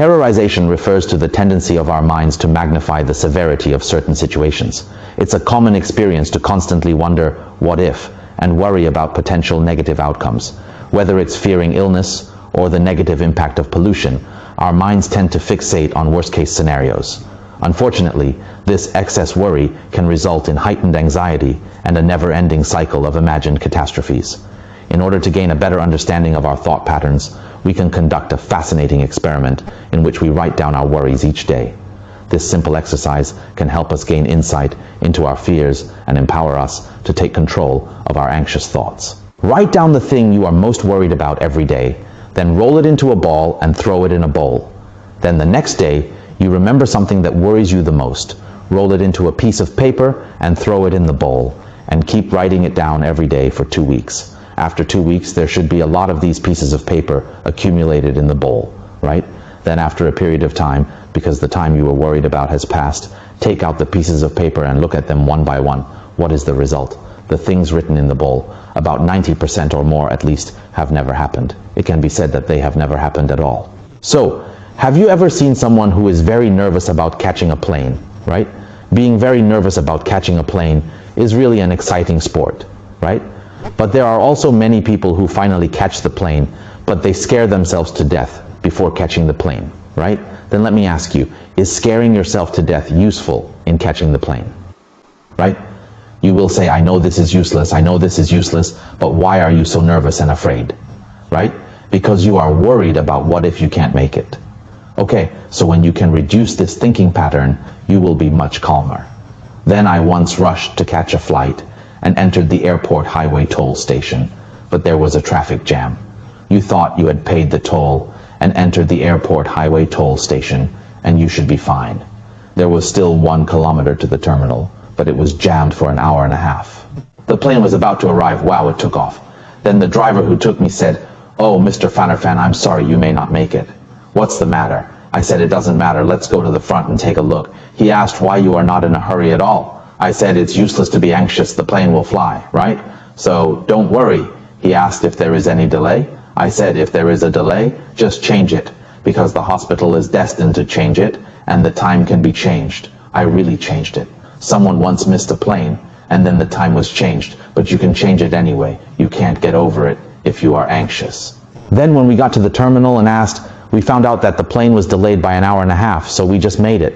Terrorization refers to the tendency of our minds to magnify the severity of certain situations. It's a common experience to constantly wonder, what if, and worry about potential negative outcomes. Whether it's fearing illness or the negative impact of pollution, our minds tend to fixate on worst-case scenarios. Unfortunately, this excess worry can result in heightened anxiety and a never-ending cycle of imagined catastrophes. In order to gain a better understanding of our thought patterns, we can conduct a fascinating experiment in which we write down our worries each day. This simple exercise can help us gain insight into our fears and empower us to take control of our anxious thoughts. Write down the thing you are most worried about every day, then roll it into a ball and throw it in a bowl. Then the next day, you remember something that worries you the most. Roll it into a piece of paper and throw it in the bowl, and keep writing it down every day for 2 weeks. After 2 weeks, there should be a lot of these pieces of paper accumulated in the bowl, right? Then after a period of time, because the time you were worried about has passed, take out the pieces of paper and look at them one by one. What is the result? The things written in the bowl, about 90% or more at least, have never happened. It can be said that they have never happened at all. So, have you ever seen someone who is very nervous about catching a plane, right? Being very nervous about catching a plane is really an exciting sport, right? But there are also many people who finally catch the plane, but they scare themselves to death before catching the plane, right? Then let me ask you, is scaring yourself to death useful in catching the plane, right? You will say, I know this is useless, but why are you so nervous and afraid, right? Because you are worried about what if you can't make it. Okay, so when you can reduce this thinking pattern, you will be much calmer. Then I once rushed to catch a flight and entered the airport highway toll station, but there was a traffic jam. You thought you had paid the toll and entered the airport highway toll station, and you should be fine. There was still 1 kilometer to the terminal, but it was jammed for an hour and a half. The plane was about to arrive. Wow, it took off. Then the driver who took me said, "Oh, Mr. Fannerfan, I'm sorry, you may not make it." "What's the matter?" I said, "It doesn't matter, let's go to the front and take a look." He asked why you are not in a hurry at all. I said, "It's useless to be anxious, the plane will fly, right? So don't worry." He asked if there is any delay. I said, "If there is a delay, just change it, because the hospital is destined to change it, and the time can be changed." I really changed it. Someone once missed a plane, and then the time was changed, but you can change it anyway. You can't get over it if you are anxious. Then when we got to the terminal and asked, we found out that the plane was delayed by an hour and a half, so we just made it.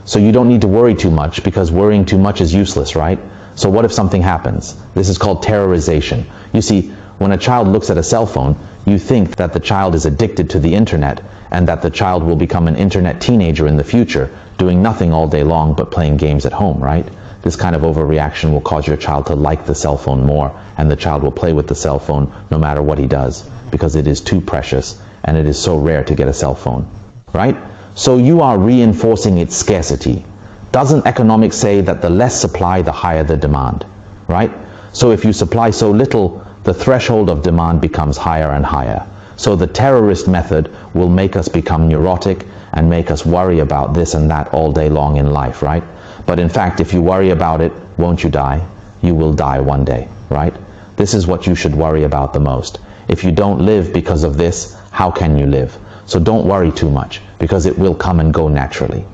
So you don't need to worry too much, because worrying too much is useless, right? So what if something happens? This is called terrorization. You see, when a child looks at a cell phone, you think that the child is addicted to the internet, and that the child will become an internet teenager in the future, doing nothing all day long but playing games at home, right? This kind of overreaction will cause your child to like the cell phone more, and the child will play with the cell phone no matter what he does, because it is too precious, and it is so rare to get a cell phone, right? So you are reinforcing its scarcity. Doesn't economics say that the less supply, the higher the demand, right? So if you supply so little, the threshold of demand becomes higher and higher. So the terrorist method will make us become neurotic and make us worry about this and that all day long in life, right? But in fact, if you worry about it, won't you die? You will die one day, right? This is what you should worry about the most. If you don't live because of this, how can you live? So don't worry too much, because it will come and go naturally.